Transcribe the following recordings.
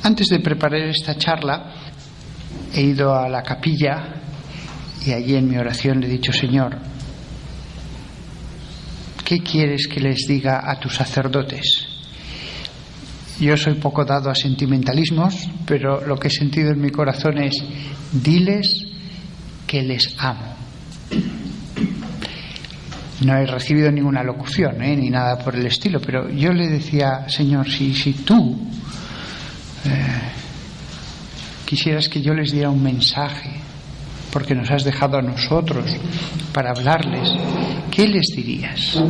Antes de preparar esta charla, he ido a la capilla y allí en mi oración le he dicho: Señor, ¿qué quieres que les diga a tus sacerdotes? Yo soy poco dado a sentimentalismos, pero lo que he sentido en mi corazón es: diles que les amo. No he recibido ninguna locución, ni nada por el estilo, pero yo le decía: Señor, si tú quisieras que yo les diera un mensaje, porque nos has dejado a nosotros para hablarles, ¿qué les dirías?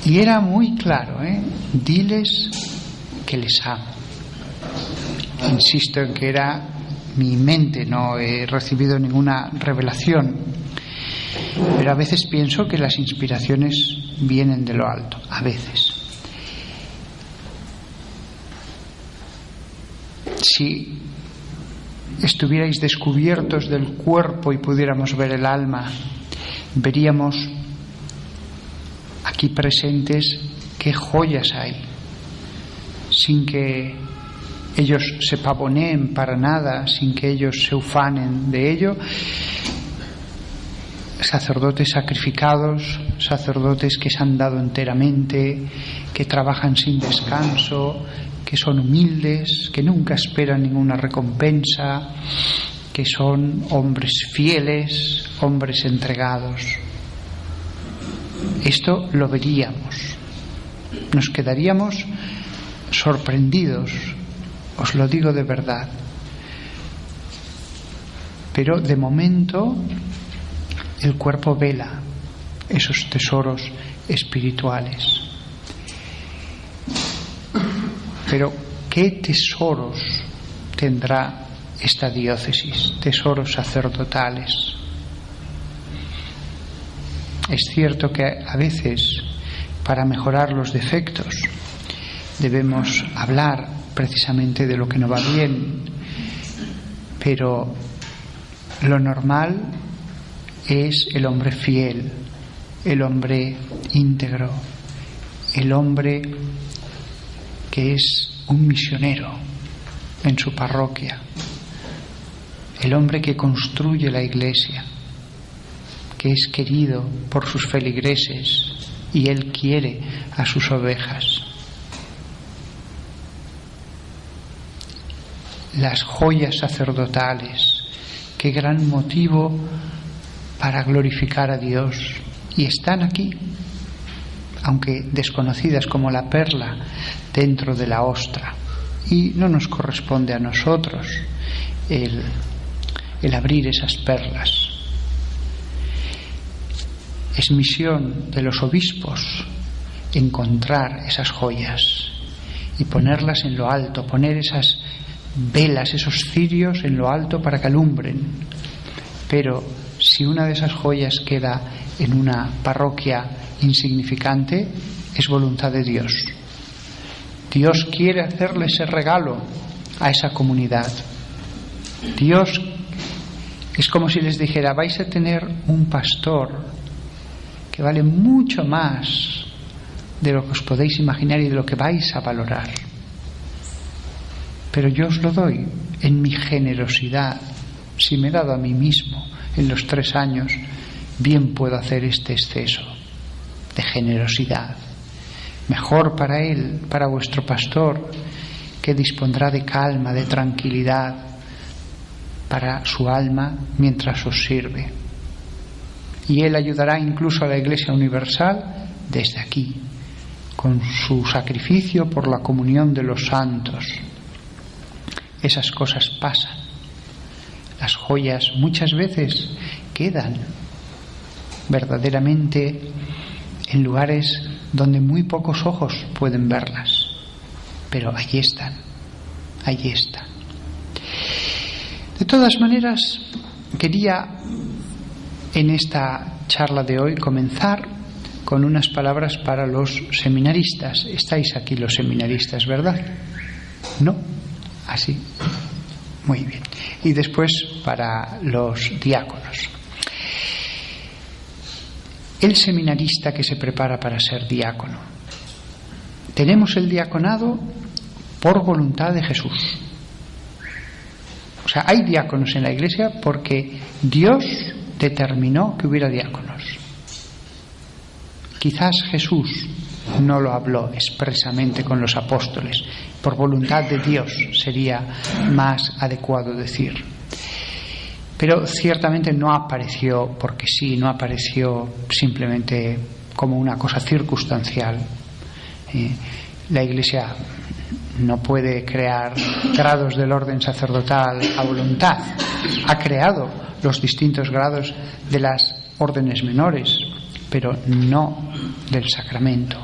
Y era muy claro, diles que les amo. Insisto en que era mi mente, no he recibido ninguna revelación, pero a veces pienso que las inspiraciones vienen de lo alto, a veces. Si estuvierais descubiertos del cuerpo y pudiéramos ver el alma, veríamos aquí presentes qué joyas hay, sin que ellos se pavoneen para nada, sin que ellos se ufanen de ello. Sacerdotes sacrificados, sacerdotes que se han dado enteramente, que trabajan sin descanso, que son humildes, que nunca esperan ninguna recompensa, que son hombres fieles, hombres entregados. Esto lo veríamos, nos quedaríamos sorprendidos, os lo digo de verdad. Pero de momento el cuerpo vela esos tesoros espirituales. Pero ¿qué tesoros tendrá esta diócesis? Tesoros sacerdotales. Es cierto que a veces, para mejorar los defectos, debemos hablar precisamente de lo que no va bien, pero lo normal es el hombre fiel, el hombre íntegro, el hombre que es un misionero en su parroquia, el hombre que construye la iglesia, que es querido por sus feligreses y él quiere a sus ovejas. Las joyas sacerdotales, qué gran motivo para glorificar a Dios, y están aquí, aunque desconocidas como la perla dentro de la ostra, y no nos corresponde a nosotros el abrir esas perlas. Es misión de los obispos encontrar esas joyas y ponerlas en lo alto, poner esas velas, esos cirios en lo alto para que alumbren. Pero si una de esas joyas queda en una parroquia insignificante, es voluntad de Dios. Dios quiere hacerle ese regalo a esa comunidad. Dios es como si les dijera: vais a tener un pastor que vale mucho más de lo que os podéis imaginar y de lo que vais a valorar. Pero yo os lo doy en mi generosidad. Si me he dado a mí mismo en los 3 años, bien puedo hacer este exceso de generosidad. Mejor para él, para vuestro pastor, que dispondrá de calma, de tranquilidad para su alma mientras os sirve. Y él ayudará incluso a la Iglesia Universal desde aquí, con su sacrificio por la comunión de los santos. Esas cosas pasan. Las joyas muchas veces quedan verdaderamente en lugares donde muy pocos ojos pueden verlas, pero allí están, allí están. De todas maneras, quería en esta charla de hoy comenzar con unas palabras para los seminaristas. Estáis aquí los seminaristas, ¿verdad? ¿No? Así. Muy bien. Y después para los diáconos. El seminarista que se prepara para ser diácono. Tenemos el diaconado por voluntad de Jesús. O sea, hay diáconos en la Iglesia porque Dios determinó que hubiera diáconos. Quizás Jesús no lo habló expresamente con los apóstoles. Por voluntad de Dios sería más adecuado decir. Pero ciertamente no apareció porque sí, no apareció simplemente como una cosa circunstancial. La Iglesia no puede crear grados del orden sacerdotal a voluntad. Ha creado los distintos grados de las órdenes menores, pero no del sacramento.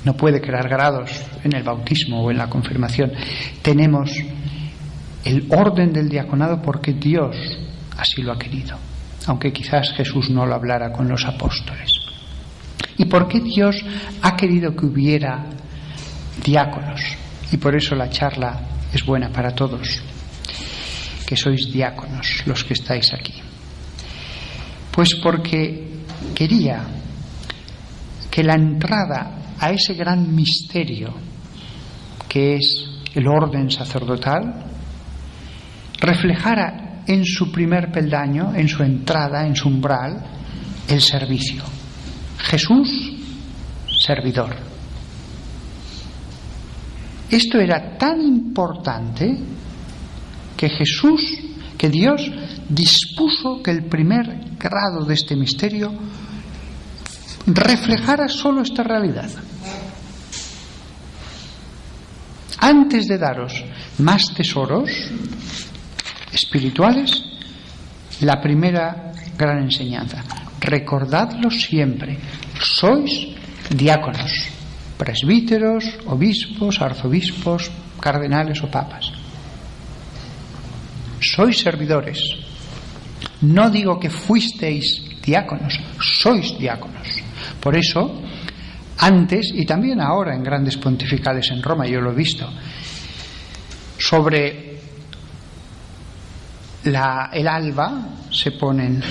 No puede crear grados en el bautismo o en la confirmación. Tenemos el orden del diaconado porque Dios así lo ha querido, aunque quizás Jesús no lo hablara con los apóstoles. ¿Y por qué Dios ha querido que hubiera diáconos? Y por eso la charla es buena para todos, que sois diáconos los que estáis aquí. Pues porque quería que la entrada a ese gran misterio que es el orden sacerdotal reflejara en su primer peldaño, en su entrada, en su umbral, el servicio. Jesús, servidor. Esto era tan importante que Dios dispuso que el primer grado de este misterio reflejara solo esta realidad. Antes de daros más tesoros espirituales, la primera gran enseñanza: recordadlo siempre, sois diáconos, presbíteros, obispos, arzobispos, cardenales o papas. Sois servidores. No digo que fuisteis diáconos, sois diáconos. Por eso, antes y también ahora en grandes pontificales en Roma, yo lo he visto, sobre el alba se ponen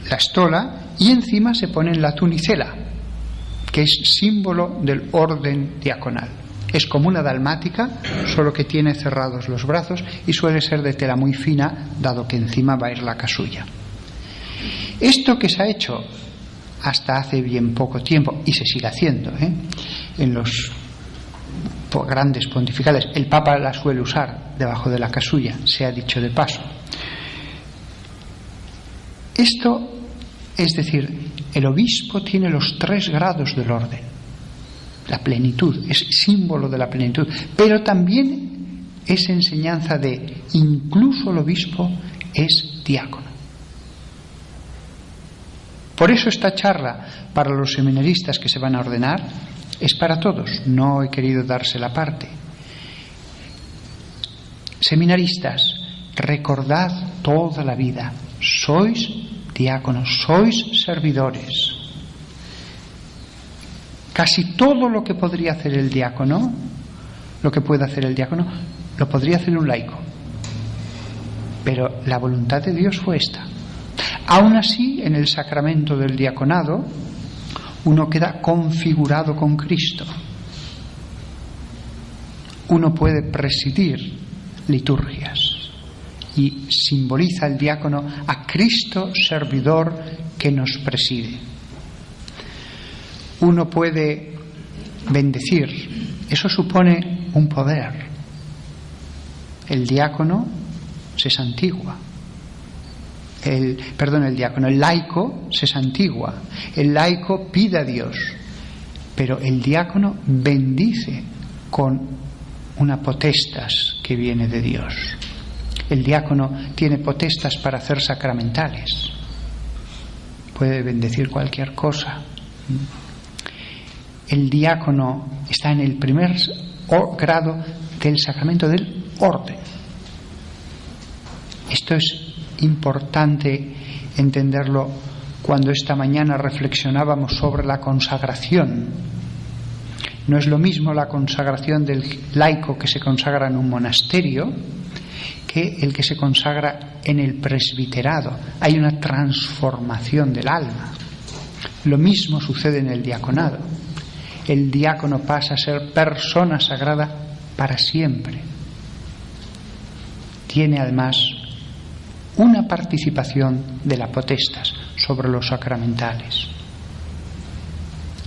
la estola y encima se ponen la tunicela, que es símbolo del orden diaconal. Es como una dalmática, solo que tiene cerrados los brazos y suele ser de tela muy fina, dado que encima va a ir la casulla. Esto que se ha hecho hasta hace bien poco tiempo, y se sigue haciendo en los grandes pontificales, el Papa la suele usar debajo de la casulla, se ha dicho de paso. Esto, es decir, el obispo tiene los 3 grados del orden. La plenitud, es símbolo de la plenitud, pero también es enseñanza de incluso el obispo es diácono. Por eso esta charla para los seminaristas que se van a ordenar es para todos, no he querido dársela aparte. Seminaristas, recordad toda la vida, sois diáconos, sois servidores. Casi todo lo que podría hacer el diácono, lo que puede hacer el diácono, lo podría hacer un laico. Pero la voluntad de Dios fue esta. Aún así, en el sacramento del diaconado, uno queda configurado con Cristo. Uno puede presidir liturgias y simboliza el diácono a Cristo servidor que nos preside. Uno puede bendecir, eso supone un poder. El diácono se santigua. El laico se santigua. El laico pide a Dios, pero el diácono bendice con una potestas que viene de Dios. El diácono tiene potestas para hacer sacramentales. Puede bendecir cualquier cosa. El diácono está en el primer grado del sacramento del orden. Esto es importante entenderlo cuando esta mañana reflexionábamos sobre la consagración. No es lo mismo la consagración del laico que se consagra en un monasterio que el que se consagra en el presbiterado. Hay una transformación del alma. Lo mismo sucede en el diaconado. El diácono pasa a ser persona sagrada para siempre. Tiene además una participación de la potestas sobre los sacramentales.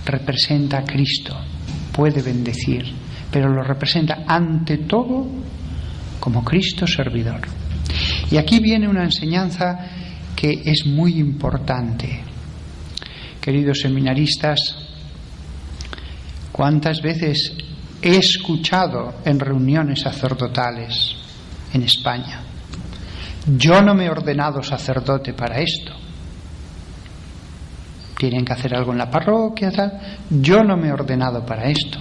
Representa a Cristo, puede bendecir, pero lo representa ante todo como Cristo servidor. Y aquí viene una enseñanza que es muy importante. Queridos seminaristas, ¿cuántas veces he escuchado en reuniones sacerdotales en España? Yo no me he ordenado sacerdote para esto. Tienen que hacer algo en la parroquia, tal. Yo no me he ordenado para esto.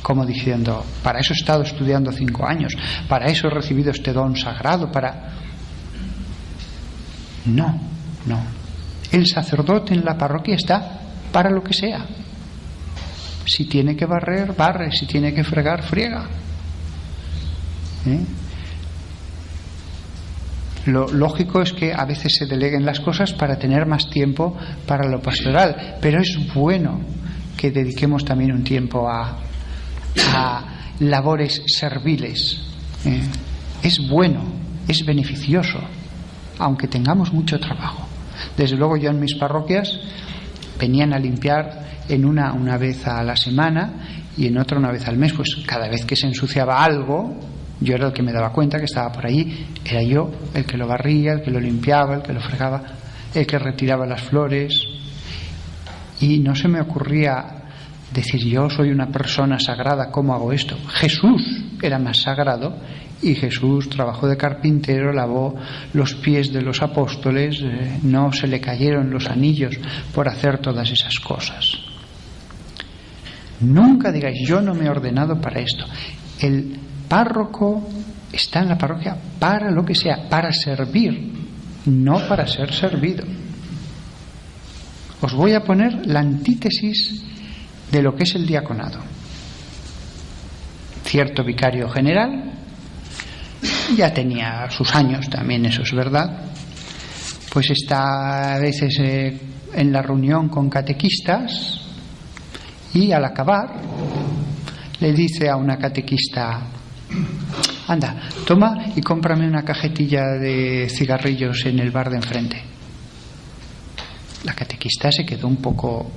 Como diciendo, para eso he estado estudiando 5 años, para eso he recibido este don sagrado, para... No. El sacerdote en la parroquia está para lo que sea. Si tiene que barrer, barre. Si tiene que fregar, friega. Lo lógico es que a veces se deleguen las cosas para tener más tiempo para lo pastoral, pero es bueno que dediquemos también un tiempo a labores serviles. Es bueno, es beneficioso, aunque tengamos mucho trabajo. Desde luego, yo en mis parroquias venían a limpiar en una vez a la semana y en otra una vez al mes. Pues cada vez que se ensuciaba algo, yo era el que me daba cuenta que estaba por allí. Era yo el que lo barría, el que lo limpiaba, el que lo fregaba, el que retiraba las flores. Y no se me ocurría decir, yo soy una persona sagrada, ¿cómo hago esto? Jesús era más sagrado y Jesús trabajó de carpintero, lavó los pies de los apóstoles, no se le cayeron los anillos por hacer todas esas cosas. Nunca digáis, yo no me he ordenado para esto. El párroco está en la parroquia para lo que sea, para servir, no para ser servido. Os voy a poner la antítesis de lo que es el diaconado. Cierto vicario general, ya tenía sus años también, eso es verdad, pues está a veces en la reunión con catequistas y al acabar le dice a una catequista, anda, toma y cómprame una cajetilla de cigarrillos en el bar de enfrente. La catequista se quedó un poco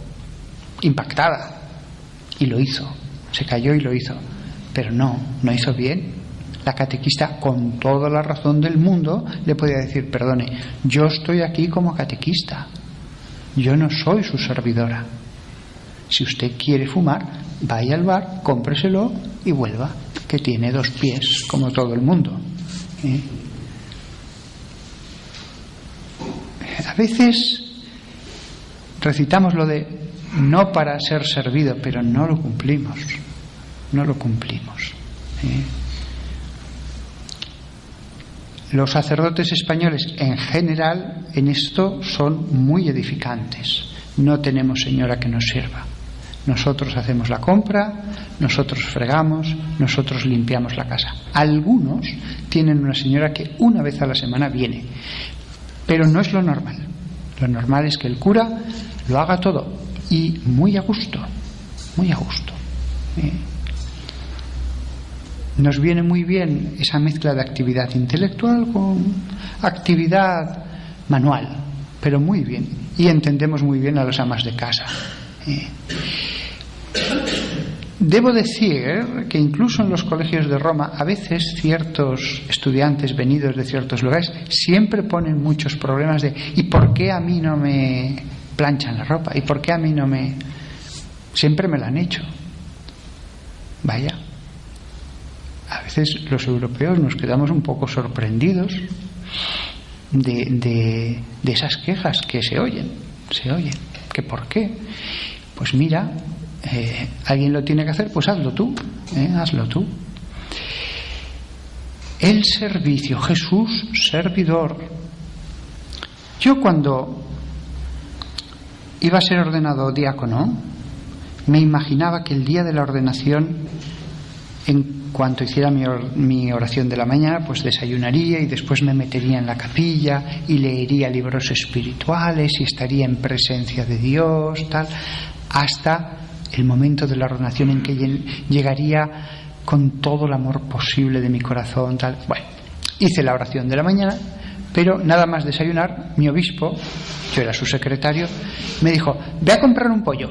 impactada y lo hizo, se cayó y lo hizo, pero no hizo bien. La catequista, con toda la razón del mundo, le podía decir, perdone, yo estoy aquí como catequista, yo no soy su servidora. Si usted quiere fumar, vaya al bar, cómpreselo y vuelva, que tiene 2 pies como todo el mundo. A veces recitamos lo de no para ser servido, pero no lo cumplimos. Los sacerdotes españoles en general en esto son muy edificantes. No tenemos señora que nos sirva. Nosotros hacemos la compra, nosotros fregamos, nosotros limpiamos la casa. Algunos tienen una señora que una vez a la semana viene, pero no es lo normal. Lo normal es que el cura lo haga todo y muy a gusto, muy a gusto. Nos viene muy bien esa mezcla de actividad intelectual con actividad manual, pero muy bien, y entendemos muy bien a las amas de casa. Debo decir que incluso en los colegios de Roma a veces ciertos estudiantes venidos de ciertos lugares siempre ponen muchos problemas de ¿y por qué a mí no me planchan la ropa? ¿Y por qué a mí no me...? Siempre me la han hecho. Vaya, a veces los europeos nos quedamos un poco sorprendidos de esas quejas que se oyen. ¿Que por qué? Pues mira, alguien lo tiene que hacer, pues hazlo tú. El servicio, Jesús servidor. Yo cuando iba a ser ordenado diácono, me imaginaba que el día de la ordenación, en cuanto hiciera mi oración de la mañana, pues desayunaría y después me metería en la capilla y leería libros espirituales y estaría en presencia de Dios, tal, hasta el momento de la ordenación en que llegaría con todo el amor posible de mi corazón, tal. Bueno, hice la oración de la mañana, pero nada más desayunar, mi obispo, yo era su secretario, me dijo: ve a comprar un pollo.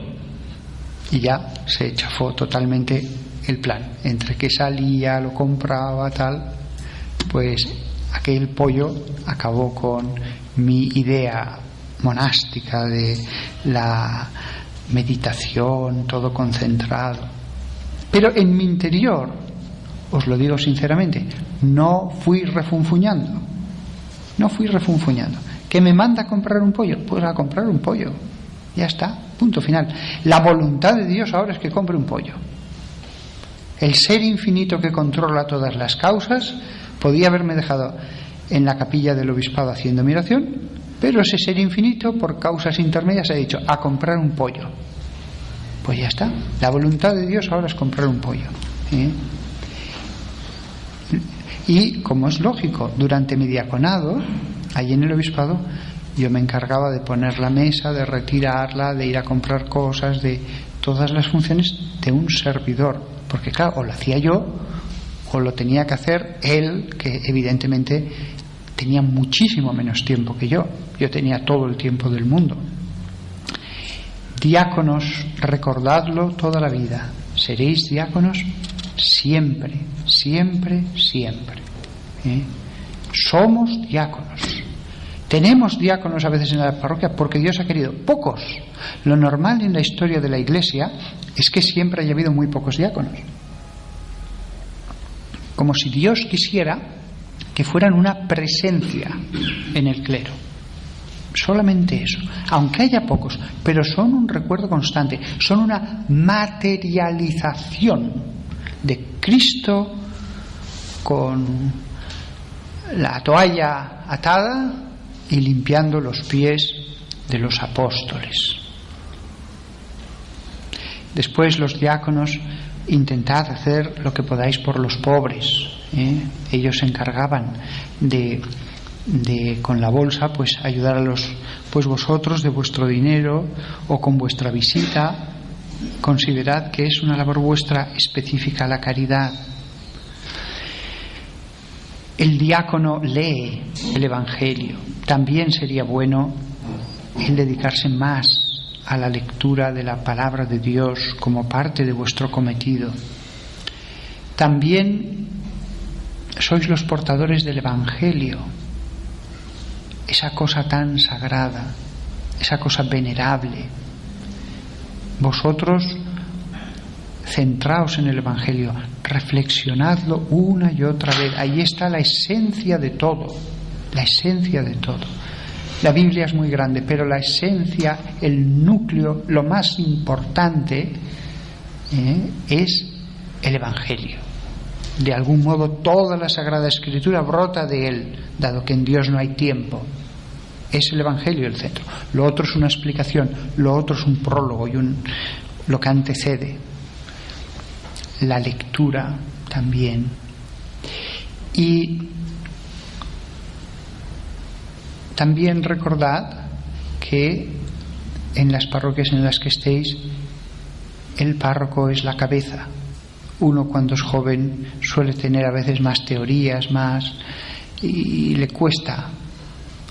Y ya se chafó totalmente el plan. Entre que salía, lo compraba, tal, pues aquel pollo acabó con mi idea monástica de la meditación, todo concentrado. Pero en mi interior, os lo digo sinceramente, no fui refunfuñando. ¿Que me manda a comprar un pollo? Pues a comprar un pollo. Ya está, punto final. La voluntad de Dios ahora es que compre un pollo. El ser infinito que controla todas las causas podía haberme dejado en la capilla del obispado haciendo mi oración, pero ese ser infinito, por causas intermedias, ha dicho: a comprar un pollo. Pues ya está. La voluntad de Dios ahora es comprar un pollo. Y, como es lógico, durante mi diaconado, allí en el obispado, yo me encargaba de poner la mesa, de retirarla, de ir a comprar cosas, de todas las funciones de un servidor. Porque claro, o lo hacía yo, o lo tenía que hacer él, que evidentemente tenía muchísimo menos tiempo que yo. Yo tenía todo el tiempo del mundo. Diáconos, recordadlo toda la vida. Seréis diáconos siempre, siempre, siempre. Somos diáconos. Tenemos diáconos a veces en la parroquia porque Dios ha querido. Pocos. Lo normal en la historia de la Iglesia es que siempre haya habido muy pocos diáconos. Como si Dios quisiera que fueran una presencia en el clero. Solamente eso. Aunque haya pocos, pero son un recuerdo constante. Son una materialización de Cristo con la toalla atada y limpiando los pies de los apóstoles. Después, los diáconos, intentad hacer lo que podáis por los pobres. Ellos se encargaban de con la bolsa, pues ayudar a los, pues vosotros de vuestro dinero o con vuestra visita. Considerad que es una labor vuestra específica la caridad. El diácono lee el Evangelio. También sería bueno el dedicarse más a la lectura de la palabra de Dios como parte de vuestro cometido. También sois los portadores del Evangelio, esa cosa tan sagrada, esa cosa venerable. Vosotros centraos en el Evangelio, reflexionadlo una y otra vez. Ahí está la esencia de todo, la esencia de todo. La Biblia es muy grande, pero la esencia, el núcleo, lo más importante es el Evangelio. De algún modo toda la Sagrada Escritura brota de él, dado que en Dios no hay tiempo. Es el Evangelio el centro. Lo otro es una explicación, lo otro es un prólogo y lo que antecede. La lectura también. Y también recordad que en las parroquias en las que estéis, el párroco es la cabeza. Uno, cuando es joven, suele tener a veces más teorías, y le cuesta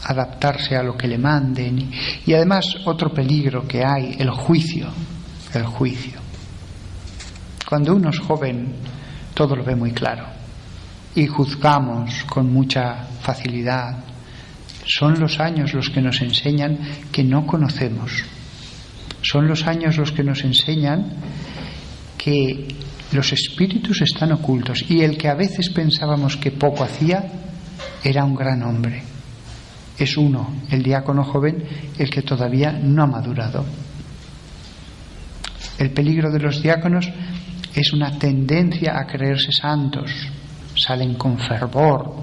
adaptarse a lo que le manden. Y además, otro peligro que hay, el juicio. Cuando uno es joven, todo lo ve muy claro y juzgamos con mucha facilidad. Son los años los que nos enseñan que no conocemos. Son los años los que nos enseñan que los espíritus están ocultos, y el que a veces pensábamos que poco hacía era un gran hombre. Es uno, el diácono joven, el que todavía no ha madurado. El peligro de los diáconos es una tendencia a creerse santos. Salen con fervor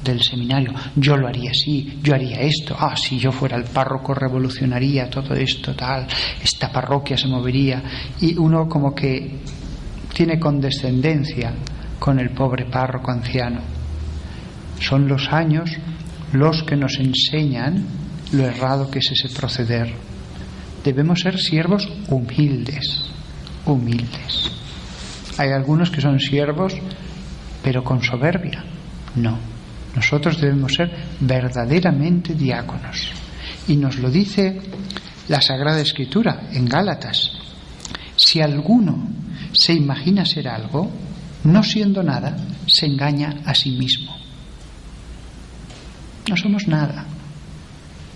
del seminario: yo lo haría así, yo haría esto, si yo fuera el párroco revolucionaría todo esto, tal, esta parroquia se movería. Y uno como que tiene condescendencia con el pobre párroco anciano. Son los años los que nos enseñan lo errado que es ese proceder. Debemos ser siervos humildes, humildes. Hay algunos que son siervos, pero con soberbia. No, nosotros debemos ser verdaderamente diáconos. Y nos lo dice la Sagrada Escritura en Gálatas. Si alguno se imagina ser algo, no siendo nada, se engaña a sí mismo. No somos nada.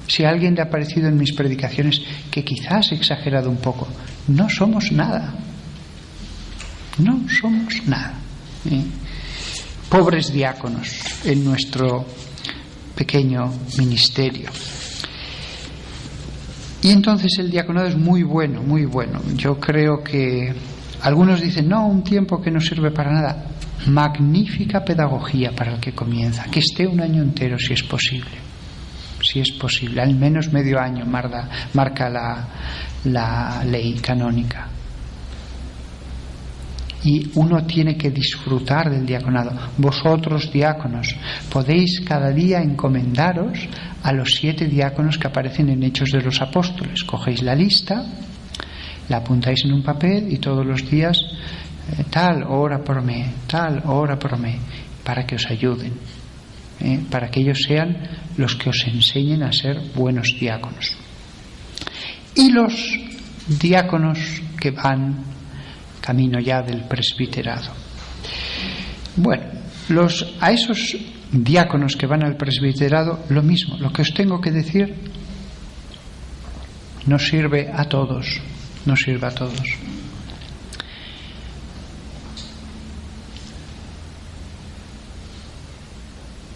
Si a alguien le ha parecido en mis predicaciones que quizás he exagerado un poco, no somos nada. No somos nada. Pobres diáconos en nuestro pequeño ministerio. Y entonces el diaconado es muy bueno, muy bueno. Yo creo que algunos dicen, no, un tiempo que no sirve para nada. Magnífica pedagogía para el que comienza, que esté un año entero si es posible. Si es posible, al menos medio año marca la ley canónica. Y uno tiene que disfrutar del diaconado. Vosotros, diáconos, podéis cada día encomendaros a los 7 diáconos que aparecen en Hechos de los Apóstoles. Cogéis la lista, la apuntáis en un papel y todos los días tal, ora por mí, para que os ayuden, para que ellos sean los que os enseñen a ser buenos diáconos. Y los diáconos que van camino ya del presbiterado. Bueno, a esos diáconos que van al presbiterado, lo mismo, lo que os tengo que decir nos sirve a todos, nos sirve a todos.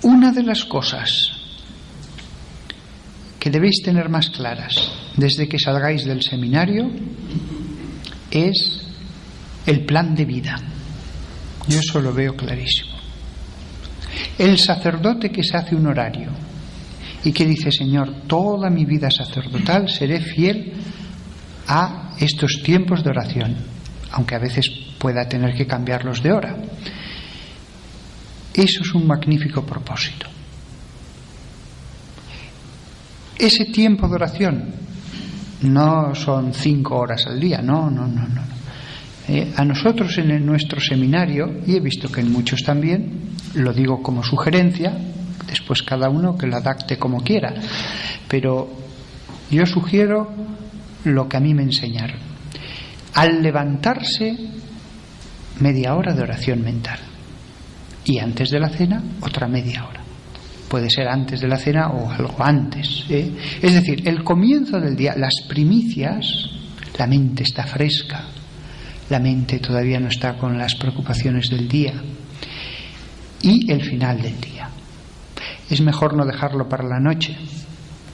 Una de las cosas que debéis tener más claras desde que salgáis del seminario es el plan de vida. Yo eso lo veo clarísimo. El sacerdote que se hace un horario y que dice, Señor, toda mi vida sacerdotal seré fiel a estos tiempos de oración, aunque a veces pueda tener que cambiarlos de hora. Eso es un magnífico propósito. Ese tiempo de oración no son 5 horas al día, no. A nosotros en nuestro seminario, y he visto que en muchos también, lo digo como sugerencia, después cada uno que lo adapte como quiera, pero yo sugiero lo que a mí me enseñaron. Al levantarse, media hora de oración mental, y antes de la cena otra media hora. Puede ser antes de la cena o algo antes, Es decir, el comienzo del día, las primicias, la mente está fresca, la mente todavía no está con las preocupaciones del día, y el final del día. Es mejor no dejarlo para la noche,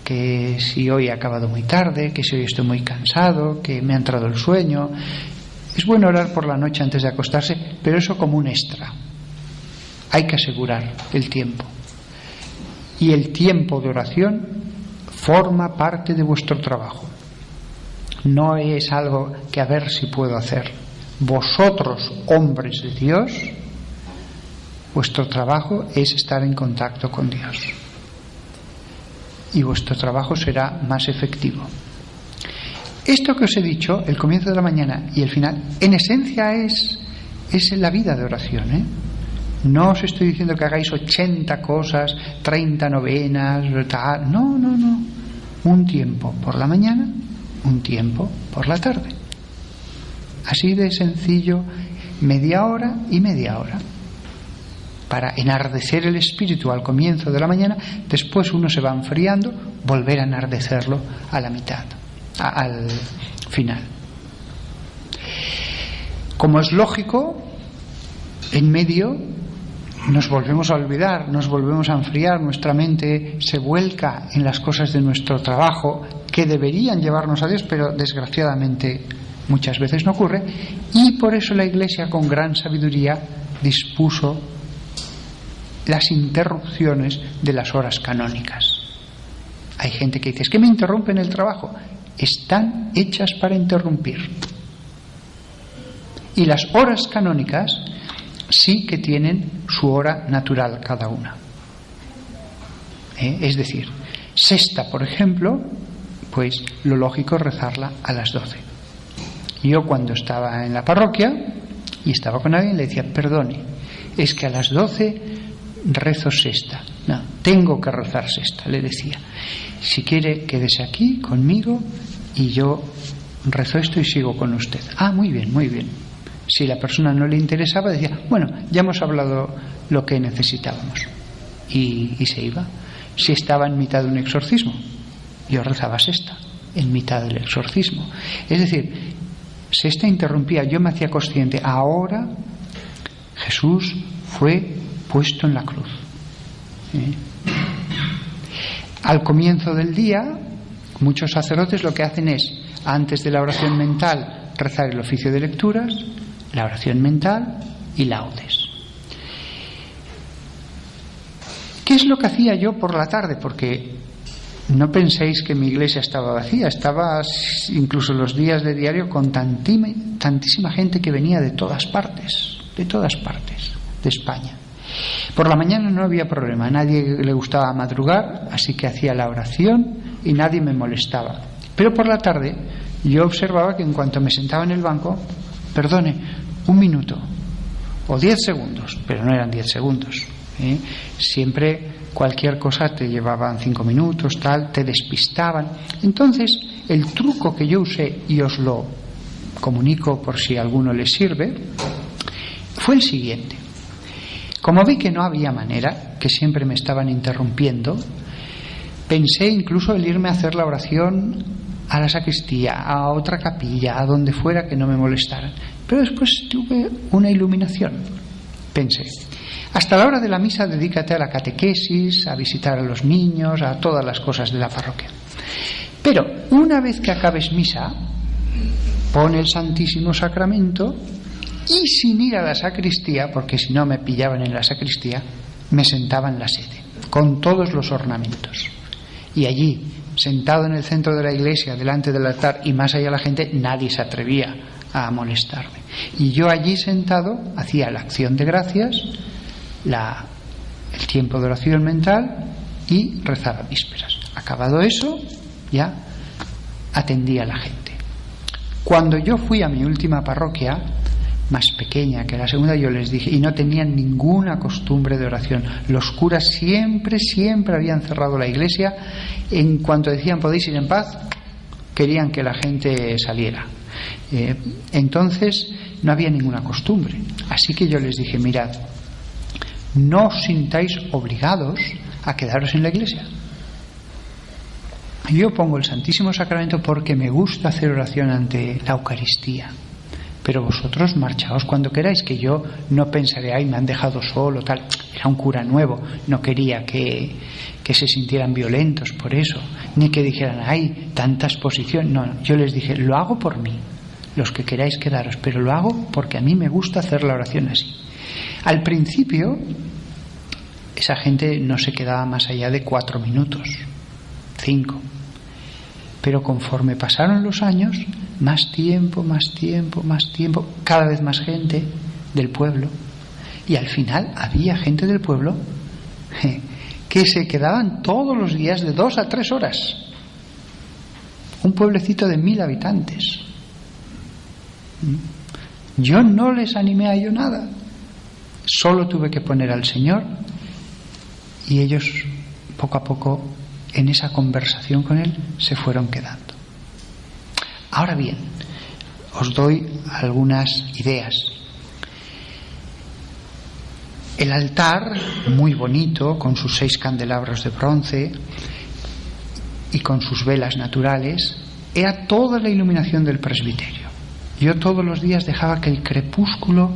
que si hoy he acabado muy tarde, que si hoy estoy muy cansado, que me ha entrado el sueño. Es bueno orar por la noche antes de acostarse, pero eso como un extra. Hay que asegurar el tiempo. Y el tiempo de oración forma parte de vuestro trabajo. No es algo que a ver si puedo hacer. Vosotros, hombres de Dios, vuestro trabajo es estar en contacto con Dios. Y vuestro trabajo será más efectivo. Esto que os he dicho, el comienzo de la mañana y el final, en esencia es la vida de oración, No os estoy diciendo que hagáis 80 cosas, 30 novenas, tal. No. Un tiempo por la mañana, un tiempo por la tarde. Así de sencillo, media hora y media hora. Para enardecer el espíritu al comienzo de la mañana, después uno se va enfriando, volver a enardecerlo a la mitad, al final. Como es lógico, en medio nos volvemos a olvidar, nos volvemos a enfriar, nuestra mente se vuelca en las cosas de nuestro trabajo que deberían llevarnos a Dios, pero desgraciadamente muchas veces no ocurre, y por eso la Iglesia con gran sabiduría dispuso las interrupciones de las horas canónicas. Hay gente que dice, es que me interrumpen el trabajo. Están hechas para interrumpir. Y las horas canónicas sí que tienen su hora natural cada una. Es decir, sexta, por ejemplo, pues lo lógico es rezarla a las 12. Yo cuando estaba en la parroquia y estaba con alguien le decía, perdone, es que a las 12 rezo sexta. No, tengo que rezar sexta, le decía. Si quiere, quédese aquí conmigo y yo rezo esto y sigo con usted. Ah, muy bien, muy bien. Si la persona no le interesaba, decía, bueno, ya hemos hablado lo que necesitábamos. Y se iba. Si estaba en mitad de un exorcismo, yo rezaba sexta en mitad del exorcismo. Es decir, sexta interrumpía, yo me hacía consciente, ahora Jesús fue puesto en la cruz. Al comienzo del día, muchos sacerdotes lo que hacen es, antes de la oración mental, rezar el oficio de lecturas, la oración mental y laudes. ¿Qué es lo que hacía yo por la tarde? Porque no penséis que mi iglesia estaba vacía, estaba incluso los días de diario con tantísima gente que venía de todas partes de España. Por la mañana no había problema, a nadie le gustaba madrugar, así que hacía la oración y nadie me molestaba. Pero por la tarde yo observaba que en cuanto me sentaba en el banco, perdone, 1 minuto o 10 segundos, pero no eran 10 segundos. Siempre cualquier cosa te llevaban 5 minutos, tal, te despistaban. Entonces, el truco que yo usé, y os lo comunico por si a alguno les sirve, fue el siguiente. Como vi que no había manera, que siempre me estaban interrumpiendo, pensé incluso el irme a hacer la oración a la sacristía, a otra capilla, a donde fuera, que no me molestaran. Pero después tuve una iluminación. Pensé, hasta la hora de la misa dedícate a la catequesis, a visitar a los niños, a todas las cosas de la parroquia. Pero una vez que acabes misa, pon el Santísimo Sacramento y sin ir a la sacristía, porque si no me pillaban en la sacristía, me sentaba en la sede, con todos los ornamentos. Y allí, sentado en el centro de la iglesia, delante del altar y más allá la gente, nadie se atrevía a molestarme. Y yo allí sentado hacía la acción de gracias, el tiempo de oración mental y rezaba vísperas. Acabado eso, ya atendía a la gente. Cuando yo fui a mi última parroquia, más pequeña que la segunda, yo les dije, y no tenían ninguna costumbre de oración. Los curas siempre habían cerrado la iglesia. En cuanto decían podéis ir en paz, querían que la gente saliera. Entonces no había ninguna costumbre. Así que yo les dije, mirad, no os sintáis obligados a quedaros en la iglesia. Yo pongo el Santísimo Sacramento porque me gusta hacer oración ante la Eucaristía. Pero vosotros marchaos cuando queráis, que yo no pensaré, ay, me han dejado solo, tal. Era un cura nuevo, no quería que se sintieran violentos por eso, ni que dijeran, ay, tanta exposición. No, yo les dije, lo hago por mí, los que queráis quedaros, pero lo hago porque a mí me gusta hacer la oración así. Al principio, esa gente no se quedaba más allá de 4 minutos, 5. Pero conforme pasaron los años, más tiempo, cada vez más gente del pueblo. Y al final había gente del pueblo que se quedaban todos los días de 2 a 3 horas. Un pueblecito de 1000 habitantes. Yo no les animé a ello nada. Solo tuve que poner al Señor y ellos poco a poco en esa conversación con Él se fueron quedando. Ahora bien, os doy algunas ideas. El altar, muy bonito, con sus 6 candelabros de bronce y con sus velas naturales, era toda la iluminación del presbiterio. Yo todos los días dejaba que el crepúsculo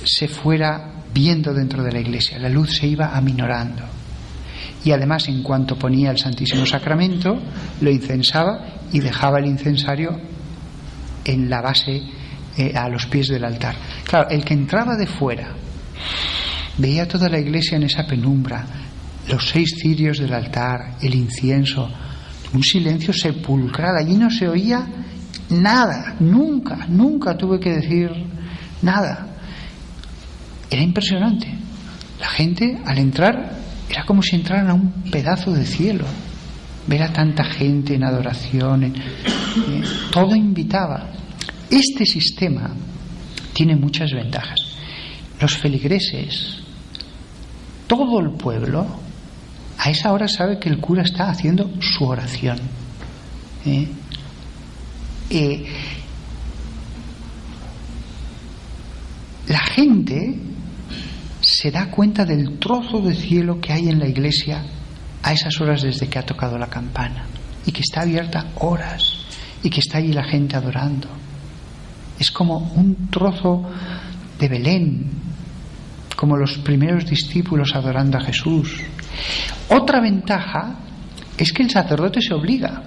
se fuera viendo dentro de la iglesia, la luz se iba aminorando. Y además, en cuanto ponía el Santísimo Sacramento, lo incensaba y dejaba el incensario en la base, a los pies del altar. Claro, el que entraba de fuera veía toda la iglesia en esa penumbra, los 6 cirios del altar, el incienso, un silencio sepulcral. Allí no se oía nada, nunca tuve que decir nada. Era impresionante. La gente, al entrar, era como si entraran a un pedazo de cielo. Ver a tanta gente en adoración, todo invitaba. Este sistema tiene muchas ventajas. Los feligreses, todo el pueblo, a esa hora sabe que el cura está haciendo su oración. La gente se da cuenta del trozo de cielo que hay en la iglesia a esas horas desde que ha tocado la campana, y que está abierta horas, y que está allí la gente adorando. Es como un trozo de Belén, como los primeros discípulos adorando a Jesús. Otra ventaja es que el sacerdote se obliga.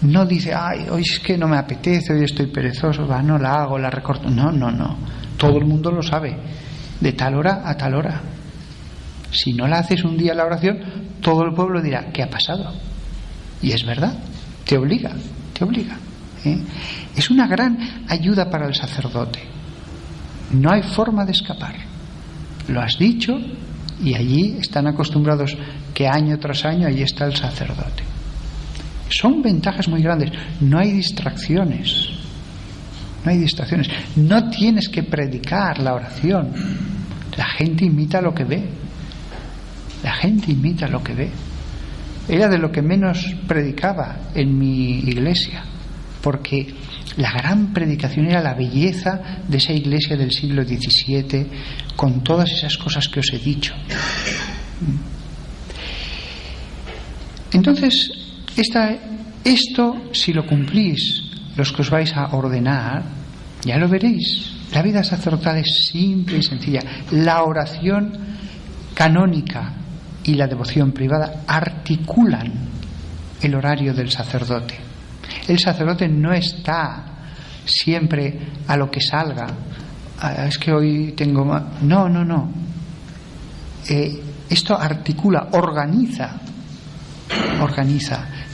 No dice, ay, hoy es que no me apetece, hoy estoy perezoso, no la hago, la recorto. No. Todo el mundo lo sabe, de tal hora a tal hora. Si no la haces un día la oración, todo el pueblo dirá, ¿qué ha pasado? Y es verdad, te obliga. Es una gran ayuda para el sacerdote. No hay forma de escapar. Lo has dicho, y allí están acostumbrados que año tras año allí está el sacerdote. Son ventajas muy grandes. No hay distracciones. No tienes que predicar la oración. La gente imita lo que ve. Era de lo que menos predicaba en mi iglesia, porque la gran predicación era la belleza de esa iglesia del siglo XVII, con todas esas cosas que os he dicho. Entonces, esto, si lo cumplís, los que os vais a ordenar, ya lo veréis. La vida sacerdotal es simple y sencilla. La oración canónica y la devoción privada articulan el horario del sacerdote. El sacerdote no está siempre a lo que salga. Es que hoy tengo más. No. Esto articula, organiza.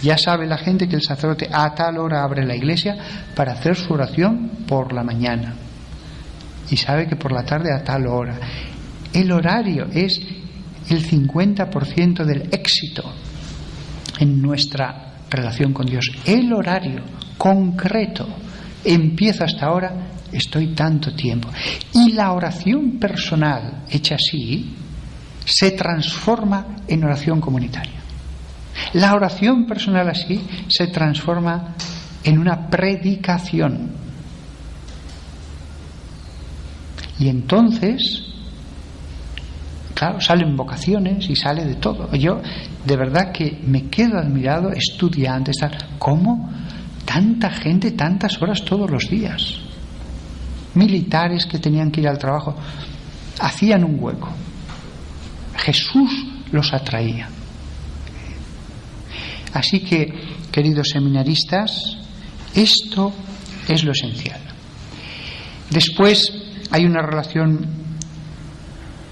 Ya sabe la gente que el sacerdote a tal hora abre la iglesia para hacer su oración por la mañana, y sabe que por la tarde a tal hora. El horario es el 50% del éxito en nuestra relación con Dios. El horario concreto. Empiezo hasta ahora, estoy tanto tiempo. Y la oración personal hecha así se transforma en oración comunitaria. La oración personal así se transforma en una predicación. Y entonces, claro, salen vocaciones y sale de todo. Yo de verdad que me quedo admirado, estudiantes, ¿cómo tanta gente, tantas horas todos los días? Militares que tenían que ir al trabajo, hacían un hueco. Jesús los atraía. Así que, queridos seminaristas, esto es lo esencial. Después hay una relación.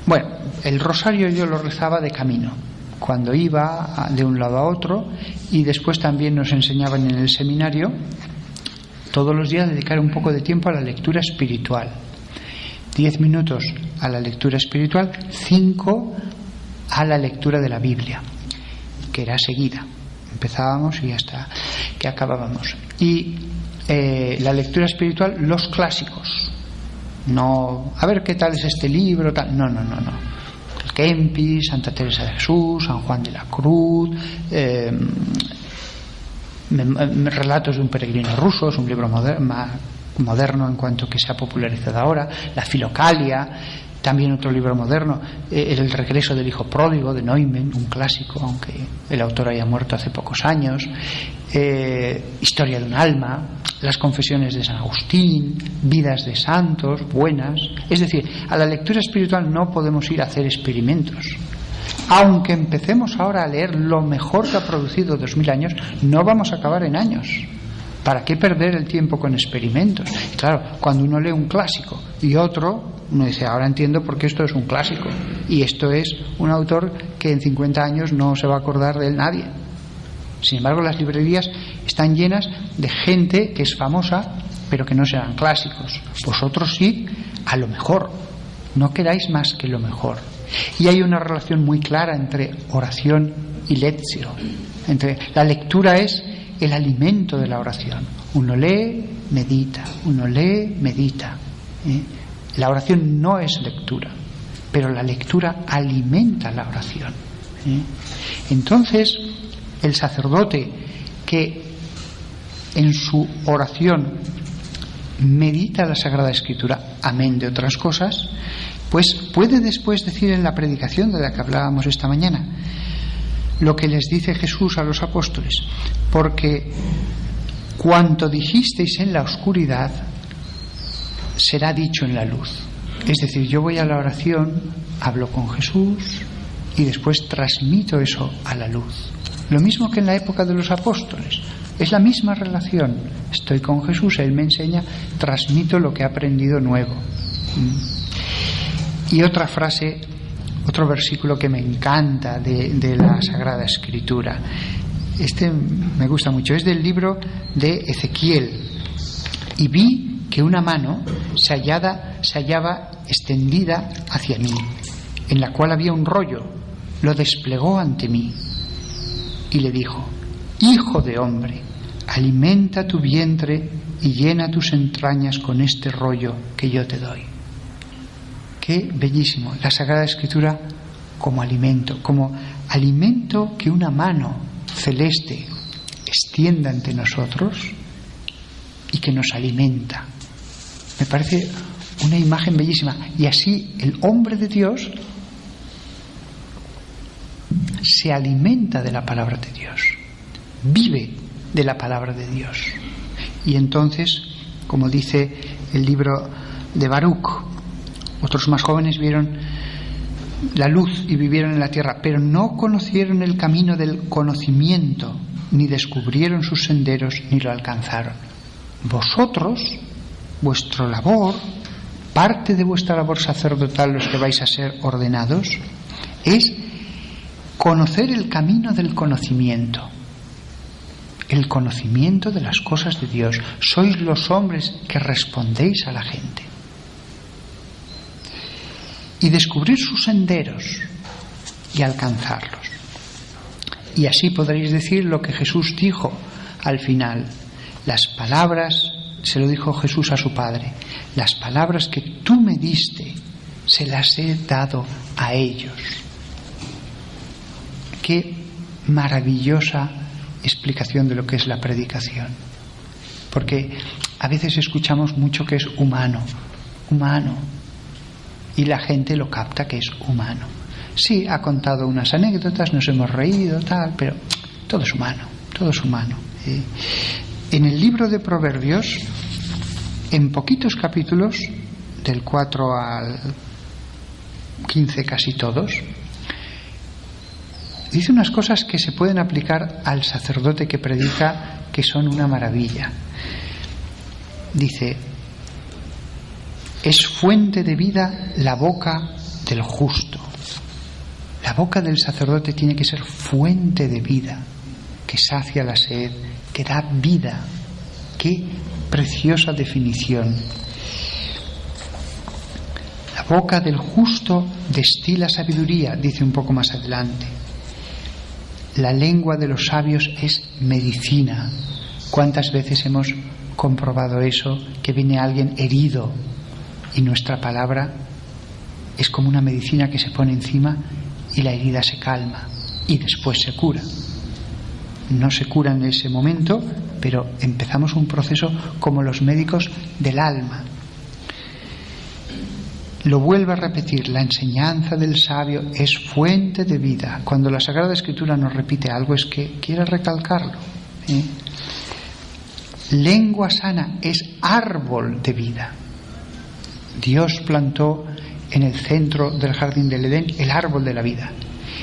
Bueno, el rosario yo lo rezaba de camino, cuando iba de un lado a otro, y después también nos enseñaban en el seminario todos los días dedicar un poco de tiempo a la lectura espiritual. 10 minutos a la lectura espiritual, 5 a la lectura de la Biblia, que era seguida. Empezábamos y hasta que acabábamos. Y la lectura espiritual, los clásicos. No, a ver qué tal es este libro, tal. No. El Kempis, Santa Teresa de Jesús, San Juan de la Cruz, Relatos de un peregrino ruso, es un libro moderno en cuanto que se ha popularizado ahora. La Filocalia, también otro libro moderno, El regreso del hijo pródigo de Neumann, un clásico, aunque el autor haya muerto hace pocos años. Historia de un alma, las confesiones de San Agustín, vidas de santos buenas. Es decir, a la lectura espiritual no podemos ir a hacer experimentos. Aunque empecemos ahora a leer lo mejor que ha producido 2000 años, no vamos a acabar en años. ¿Para qué perder el tiempo con experimentos? Y claro, cuando uno lee un clásico y otro, uno dice, ahora entiendo por qué esto es un clásico, y esto es un autor que en 50 años no se va a acordar de él nadie. Sin embargo, las librerías están llenas de gente que es famosa, pero que no serán clásicos. Vosotros sí, a lo mejor. No queráis más que lo mejor. Y hay una relación muy clara entre oración y lectio. La lectura es el alimento de la oración. Uno lee, medita, uno lee, medita. La oración no es lectura, pero la lectura alimenta la oración. Entonces, el sacerdote que en su oración medita la Sagrada Escritura, amén de otras cosas, pues puede después decir en la predicación de la que hablábamos esta mañana lo que les dice Jesús a los apóstoles: porque cuanto dijisteis en la oscuridad será dicho en la luz. Es decir, yo voy a la oración, hablo con Jesús y después transmito eso a la luz. Lo mismo que en la época de los apóstoles. Es la misma relación. Estoy con Jesús, Él me enseña, transmito lo que he aprendido nuevo. Y otra frase, otro versículo que me encanta de la Sagrada Escritura. Este me gusta mucho. Es del libro de Ezequiel. Y vi que una mano se hallaba extendida hacia mí, en la cual había un rollo. Lo desplegó ante mí y le dijo: Hijo de hombre, alimenta tu vientre y llena tus entrañas con este rollo que yo te doy. Qué bellísimo, la Sagrada Escritura como alimento que una mano celeste extienda ante nosotros y que nos alimenta. Me parece una imagen bellísima. Y así el hombre de Dios se alimenta de la palabra de Dios, vive de la palabra de Dios. Y entonces, como dice el libro de Baruch, otros más jóvenes vieron la luz y vivieron en la tierra, pero no conocieron el camino del conocimiento, ni descubrieron sus senderos, ni lo alcanzaron. Vosotros, vuestra labor, parte de vuestra labor sacerdotal, los que vais a ser ordenados, es conocer el camino del conocimiento, el conocimiento de las cosas de Dios. Sois los hombres que respondéis a la gente. Y descubrir sus senderos y alcanzarlos. Y así podréis decir lo que Jesús dijo al final. Las palabras, se lo dijo Jesús a su Padre, las palabras que tú me diste, se las he dado a ellos. Qué maravillosa explicación de lo que es la predicación. Porque a veces escuchamos mucho que es humano, y la gente lo capta que es humano. Sí, ha contado unas anécdotas, nos hemos reído, tal, pero todo es humano. En el libro de Proverbios, en poquitos capítulos, del 4 al 15 casi todos, dice unas cosas que se pueden aplicar al sacerdote que predica, que son una maravilla. Dice: es fuente de vida la boca del justo. La boca del sacerdote tiene que ser fuente de vida, que sacia la sed, que da vida. Qué preciosa definición. La boca del justo destila sabiduría, dice un poco más adelante. La lengua de los sabios es medicina. ¿Cuántas veces hemos comprobado eso? Que viene alguien herido y nuestra palabra es como una medicina que se pone encima y la herida se calma y después se cura. No se cura en ese momento, pero empezamos un proceso como los médicos del alma. Lo vuelvo a repetir, la enseñanza del sabio es fuente de vida. Cuando la Sagrada Escritura nos repite algo es que quiere recalcarlo. Lengua sana es árbol de vida. Dios plantó en el centro del jardín del Edén el árbol de la vida.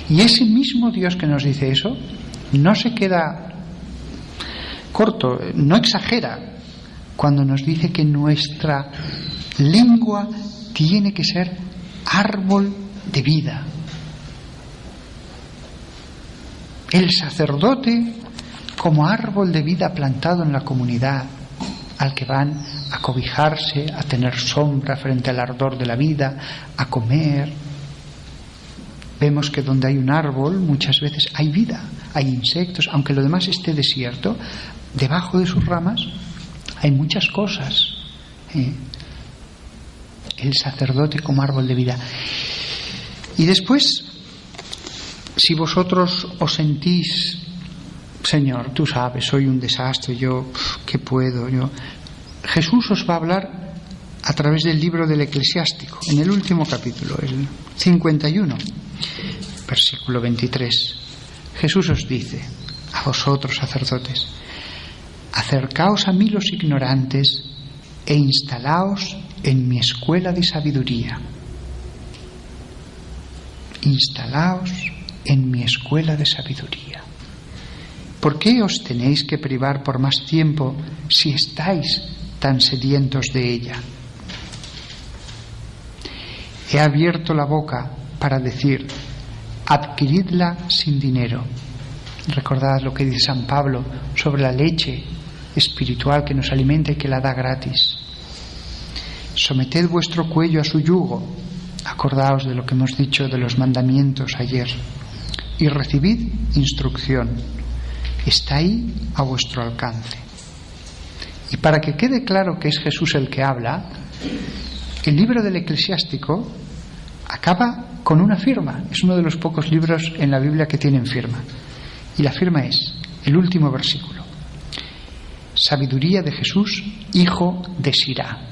Y ese mismo Dios que nos dice eso no se queda corto, no exagera cuando nos dice que nuestra lengua tiene que ser árbol de vida. El sacerdote como árbol de vida plantado en la comunidad, al que van a cobijarse, a tener sombra frente al ardor de la vida, a comer. Vemos que donde hay un árbol muchas veces hay vida, hay insectos, aunque lo demás esté desierto, debajo de sus ramas Hay muchas cosas. El sacerdote como árbol de vida. Y después, si vosotros os sentís, Señor, tú sabes, soy un desastre, yo, ¿qué puedo? Jesús os va a hablar a través del libro del Eclesiástico, en el último capítulo, el 51, versículo 23. Jesús os dice, a vosotros sacerdotes, acercaos a mí los ignorantes e instalaos en mi escuela de sabiduría. Instalaos en mi escuela de sabiduría. ¿Por qué os tenéis que privar por más tiempo si estáis tan sedientos de ella? He abierto la boca para decir, adquiridla sin dinero. Recordad lo que dice San Pablo sobre la leche espiritual que nos alimenta y que la da gratis. Someted vuestro cuello a su yugo. Acordaos de lo que hemos dicho de los mandamientos ayer. Y recibid instrucción. Está ahí a vuestro alcance. Y para que quede claro que es Jesús el que habla, el libro del Eclesiástico acaba con una firma. Es uno de los pocos libros en la Biblia que tienen firma. Y la firma es el último versículo. Sabiduría de Jesús, hijo de Sirá.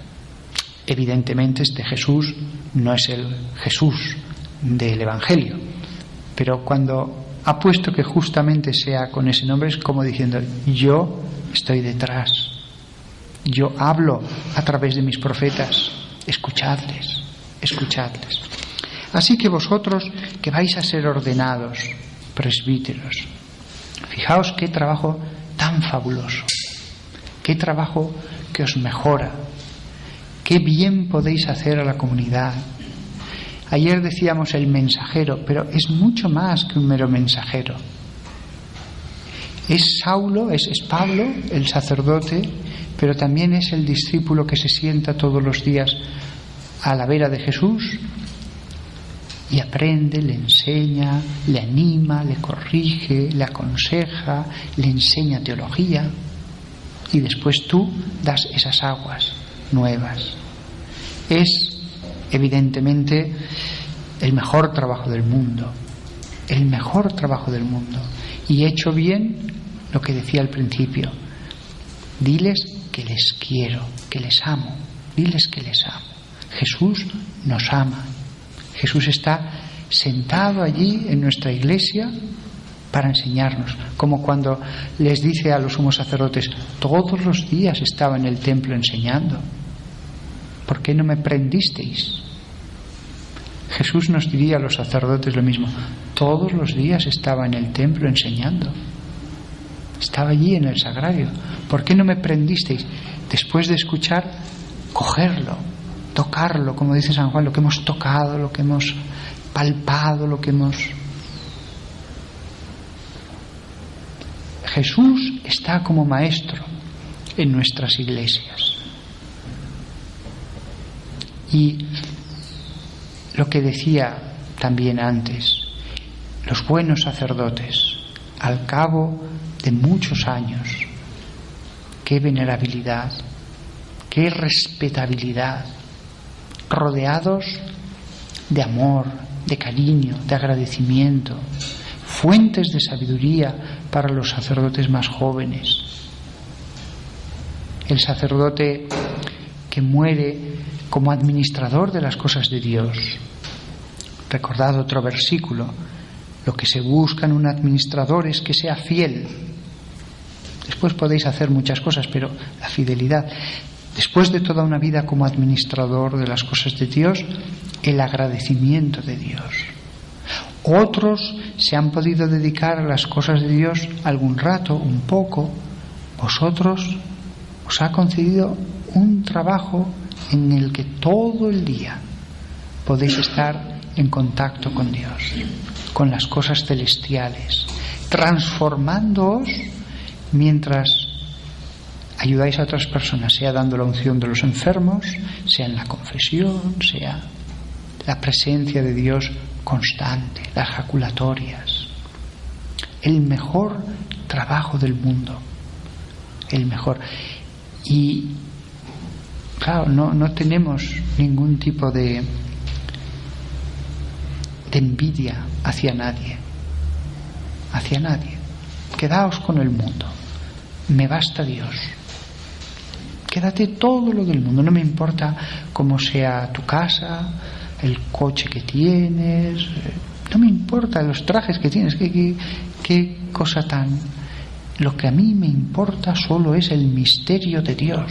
Evidentemente este Jesús no es el Jesús del Evangelio, pero cuando ha puesto que justamente sea con ese nombre es como diciendo, yo estoy detrás, yo hablo a través de mis profetas, escuchadles, escuchadles. Así que vosotros que vais a ser ordenados, presbíteros, fijaos qué trabajo tan fabuloso, qué trabajo que os mejora, qué bien podéis hacer a la comunidad. Ayer decíamos el mensajero, pero es mucho más que un mero mensajero. Es Saulo, es Pablo, el sacerdote, pero también es el discípulo que se sienta todos los días a la vera de Jesús y aprende, le enseña, le anima, le corrige, le aconseja, le enseña teología, y después tú das esas aguas nuevas. Es evidentemente el mejor trabajo del mundo, el mejor trabajo del mundo. Y hecho bien lo que decía al principio, diles que les quiero, que les amo, diles que les amo. Jesús nos ama. Jesús está sentado allí en nuestra iglesia para enseñarnos, como cuando les dice a los sumos sacerdotes, todos los días estaba en el templo enseñando. ¿Por qué no me prendisteis? Jesús nos diría a los sacerdotes lo mismo. Todos los días estaba en el templo enseñando. Estaba allí en el sagrario. ¿Por qué no me prendisteis? Después de escuchar, cogerlo, tocarlo, como dice San Juan, lo que hemos tocado, lo que hemos palpado, lo que hemos... Jesús está como maestro en nuestras iglesias. Y lo que decía también antes, los buenos sacerdotes, al cabo de muchos años, qué venerabilidad, qué respetabilidad, rodeados de amor, de cariño, de agradecimiento, fuentes de sabiduría para los sacerdotes más jóvenes. El sacerdote que muere como administrador de las cosas de Dios. Recordad otro versículo, lo que se busca en un administrador es que sea fiel. Después podéis hacer muchas cosas, pero la fidelidad, después de toda una vida como administrador de las cosas de Dios, el agradecimiento de Dios. Otros se han podido dedicar a las cosas de Dios algún rato, un poco. Vosotros os ha concedido un trabajo en el que todo el día podéis estar en contacto con Dios, con las cosas celestiales, transformándoos mientras ayudáis a otras personas, sea dando la unción de los enfermos, sea en la confesión, sea la presencia de Dios constante, las jaculatorias. El mejor trabajo del mundo, el mejor. Y claro, no tenemos ningún tipo de envidia hacia nadie. Quedaos con el mundo, me basta Dios. Quédate todo lo del mundo, no me importa cómo sea tu casa, el coche que tienes, no me importa los trajes que tienes, qué cosa tan... Lo que a mí me importa solo es el misterio de Dios.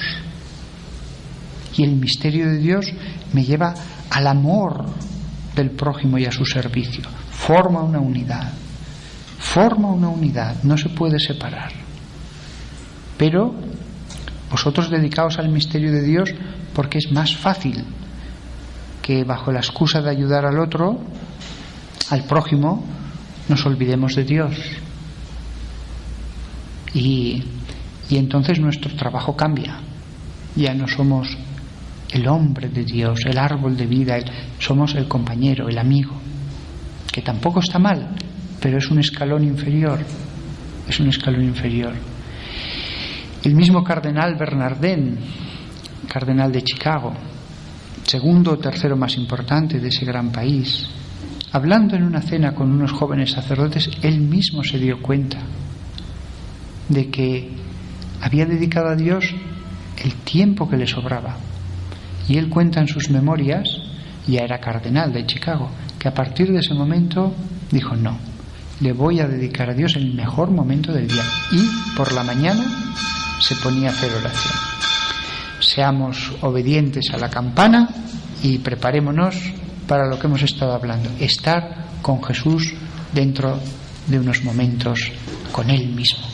Y el misterio de Dios me lleva al amor del prójimo y a su servicio. Forma una unidad, no se puede separar. Pero vosotros dedicaos al misterio de Dios porque es más fácil que bajo la excusa de ayudar al otro, al prójimo, nos olvidemos de Dios. Y entonces nuestro trabajo cambia. Ya no somos el hombre de Dios, el árbol de vida, somos el compañero, el amigo, que tampoco está mal, pero es un escalón inferior. El mismo cardenal Bernardin, cardenal de Chicago, segundo o tercero más importante de ese gran país, hablando en una cena con unos jóvenes sacerdotes, él mismo se dio cuenta de que había dedicado a Dios el tiempo que le sobraba. Y él cuenta en sus memorias, ya era cardenal de Chicago, que a partir de ese momento dijo: no, le voy a dedicar a Dios el mejor momento del día. Y por la mañana se ponía a hacer oración. Seamos obedientes a la campana y preparémonos para lo que hemos estado hablando: estar con Jesús dentro de unos momentos con Él mismo.